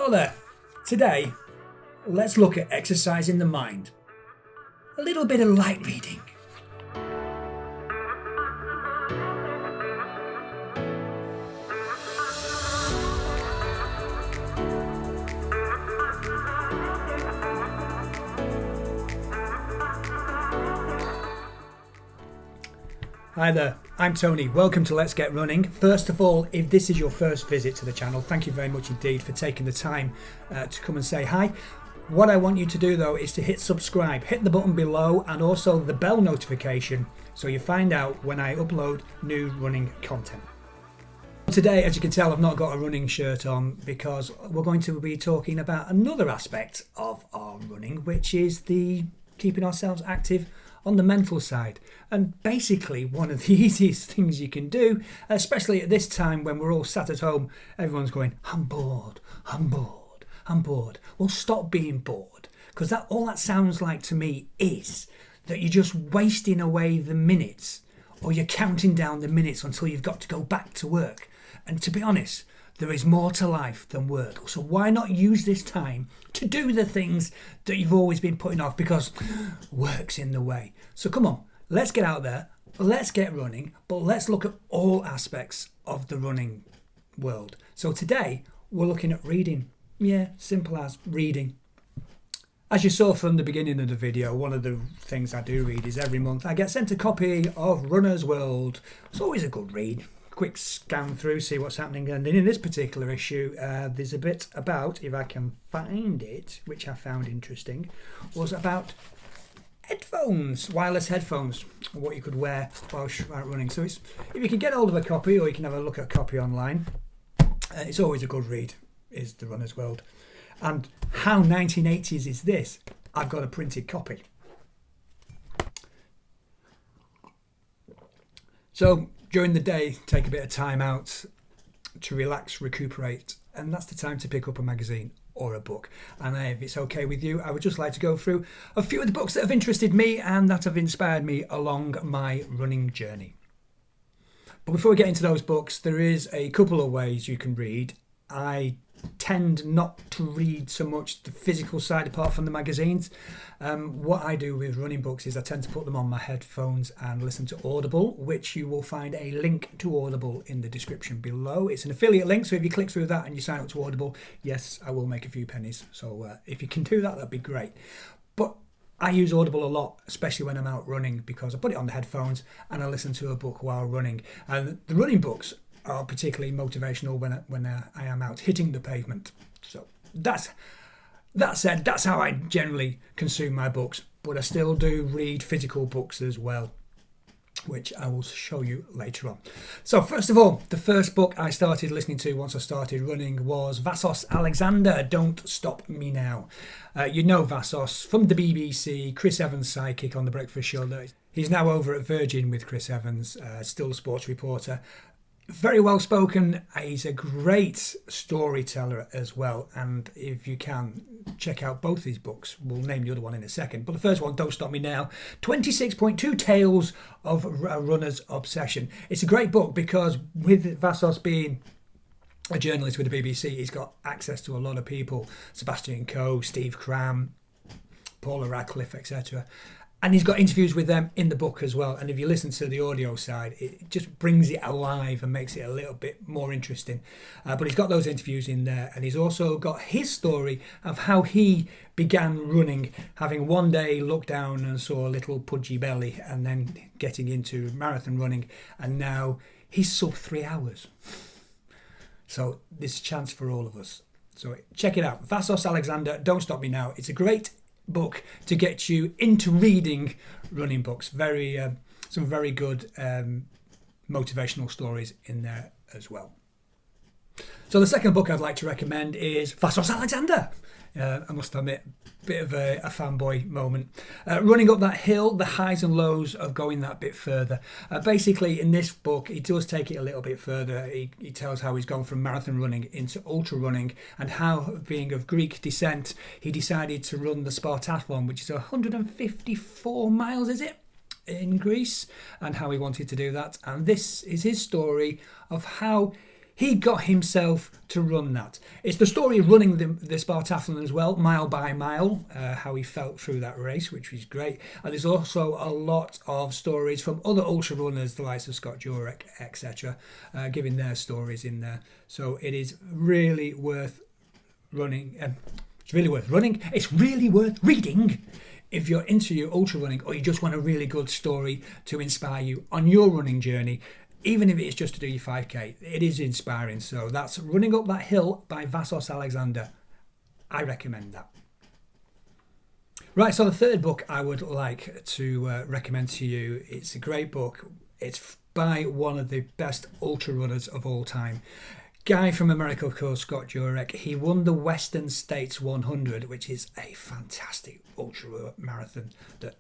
Hello there. Today, let's look at exercising the mind. A little bit of light reading. Hi there, I'm Tony. Welcome to Let's Get Running. First of all, if this is your first visit to the channel, thank you very much indeed for taking the time to come and say hi. What I want you to do though is to hit subscribe, hit the button below and also the bell notification so you find out when I upload new running content. Today, as you can tell, I've not got a running shirt on because we're going to be talking about another aspect of our running, which is the keeping ourselves active on the mental side. And basically one of the easiest things you can do, especially at this time when we're all sat at home, everyone's going, I'm bored, I'm bored, I'm bored. Well, stop being bored, because all that sounds like to me is that you're just wasting away the minutes, or you're counting down the minutes until you've got to go back to work. And to be honest, there is more to life than work. So why not use this time to do the things that you've always been putting off because work's in the way. So come on, let's get out there, let's get running, but let's look at all aspects of the running world. So today we're looking at reading. Yeah, simple as reading. As you saw from the beginning of the video, one of the things I do read is every month I get sent a copy of Runner's World. It's always a good read. Quick scan through, see what's happening, and in this particular issue there's a bit about, if I can find it, which I found interesting, was about headphones, wireless headphones, what you could wear while running. So if you can get hold of a copy, or you can have a look at a copy online, it's always a good read, is the Runner's World. And how 1980s is this? I've got a printed copy. So during the day, take a bit of time out to relax, recuperate, and that's the time to pick up a magazine or a book. And if it's okay with you, I would just like to go through a few of the books that have interested me and that have inspired me along my running journey. But before we get into those books, there is a couple of ways you can read. I tend not to read so much the physical side apart from the magazines. What I do with running books is I tend to put them on my headphones and listen to Audible, which you will find a link to Audible in the description below. It's an affiliate link, so if you click through that and you sign up to Audible, yes, I will make a few pennies. So if you can do that, that'd be great. But I use Audible a lot, especially when I'm out running, because I put it on the headphones and I listen to a book while running. And the running books are particularly motivational when I am out hitting the pavement. So that said, that's how I generally consume my books, but I still do read physical books as well, which I will show you later on. So first of all, the first book I started listening to once I started running was Vassos Alexander, Don't Stop Me Now. You know Vassos from the BBC, Chris Evans' sidekick on The Breakfast Show. He's now over at Virgin with Chris Evans, still a sports reporter. Very well spoken. He's a great storyteller as well, and if you can, check out both these books. We'll name the other one in a second, but the first one, Don't Stop Me Now, 26.2 Tales of a Runner's Obsession. It's a great book because with Vassos being a journalist with the BBC, he's got access to a lot of people, Sebastian Coe, Steve Cram, Paula Radcliffe, etc. And he's got interviews with them in the book as well. And if you listen to the audio side, it just brings it alive and makes it a little bit more interesting. But he's got those interviews in there. And he's also got his story of how he began running, having one day looked down and saw a little pudgy belly and then getting into marathon running. And now he's sub 3 hours. So there's a chance for all of us. So check it out. Vassos Alexander, Don't Stop Me Now. It's a great book to get you into reading running books. Some very good motivational stories in there as well. So the second book I'd like to recommend is Vassos Alexander. I must admit, a bit of a fanboy moment. Running up that hill, the highs and lows of going that bit further. Basically, in this book, he does take it a little bit further. He tells how he's gone from marathon running into ultra running and how, being of Greek descent, he decided to run the Spartathlon, which is 154 miles, is it? In Greece, and how he wanted to do that. And this is his story of how He got himself to run that. It's the story of running the Spartathlon as well, mile by mile, how he felt through that race, which was great. And there's also a lot of stories from other ultra runners, the likes of Scott Jurek, etc., giving their stories in there. So it is really worth running. It's really worth running. It's really worth reading if you're into your ultra running, or you just want a really good story to inspire you on your running journey. Even if it's just to do your 5k, it is inspiring. So that's Running Up That Hill by Vassos Alexander. I recommend that. Right, so the third book I would like to recommend to you, it's a great book. It's by one of the best ultra runners of all time. Guy from America called Scott Jurek. He won the Western States 100, which is a fantastic ultra marathon that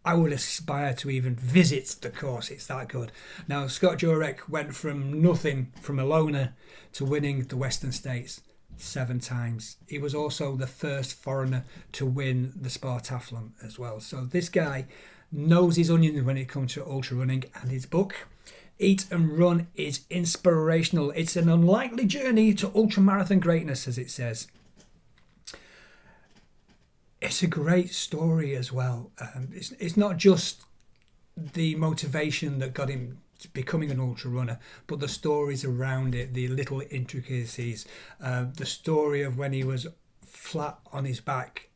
I would aspire to even visit the course. It's that good. Now, Scott Jurek went from nothing, from a loner, to winning the Western States 7 times. He was also the first foreigner to win the Spartathlon as well. So this guy knows his onions when it comes to ultra running, and his book, Eat and Run, is inspirational. It's an unlikely journey to ultra marathon greatness, as it says. It's a great story as well. It's not just the motivation that got him becoming an ultra runner, but the stories around it, the little intricacies, the story of when he was flat on his back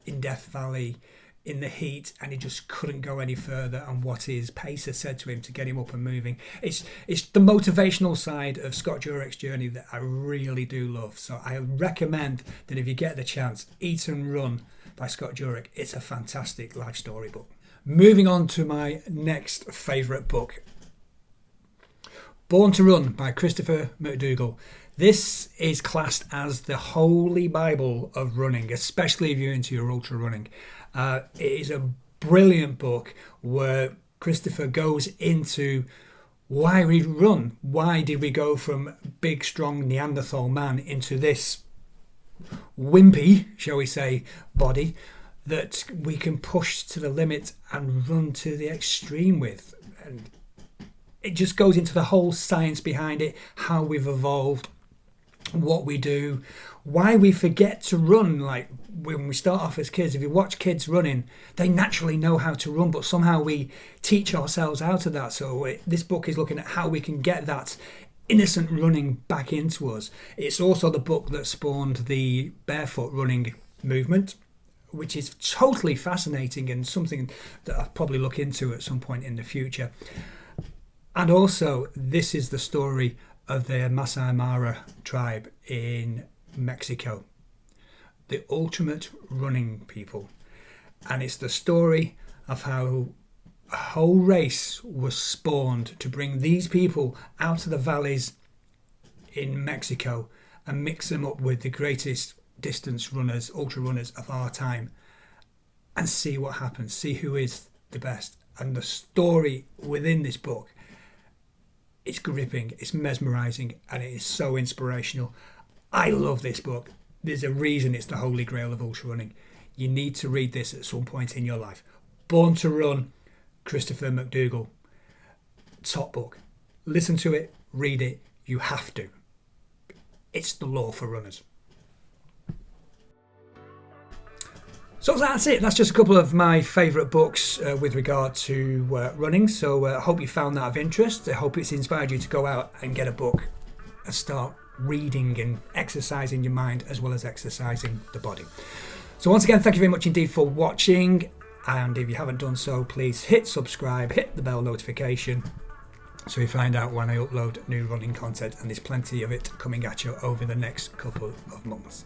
in Death Valley in the heat and he just couldn't go any further, and what his pacer said to him to get him up and moving. It's the motivational side of Scott Jurek's journey that I really do love. So I recommend that if you get the chance, Eat and Run by Scott Jurek. It's a fantastic life story book. Moving on to my next favourite book, Born to Run by Christopher McDougall. This is classed as the holy Bible of running, especially if you're into your ultra running. It is a brilliant book where Christopher goes into why we run. Why did we go from big, strong Neanderthal man into this wimpy, shall we say, body that we can push to the limit and run to the extreme with? And it just goes into the whole science behind it, how we've evolved, what we do, why we forget to run. Like when we start off as kids, if you watch kids running, they naturally know how to run, but somehow we teach ourselves out of that. So this book is looking at how we can get that innocent running back into us. It's also the book that spawned the barefoot running movement, which is totally fascinating and something that I'll probably look into at some point in the future. And also, this is the story of the Masai Mara tribe in Mexico, the ultimate running people. And it's the story of how a whole race was spawned to bring these people out of the valleys in Mexico and mix them up with the greatest distance runners, ultra runners of our time, and see what happens, see who is the best. And the story within this book, it's gripping, it's mesmerizing, and it is so inspirational. I love this book. There's a reason it's the holy grail of ultra running. You need to read this at some point in your life. Born to Run, Christopher McDougall. Top book. Listen to it, read it, you have to. It's the law for runners. So that's it. That's just a couple of my favourite books with regard to running. So I hope you found that of interest. I hope it's inspired you to go out and get a book and start reading and exercising your mind as well as exercising the body. So once again, thank you very much indeed for watching. And if you haven't done so, please hit subscribe, hit the bell notification so you find out when I upload new running content, and there's plenty of it coming at you over the next couple of months.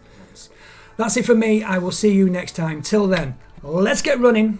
That's it from me. I will see you next time. Till then, let's get running.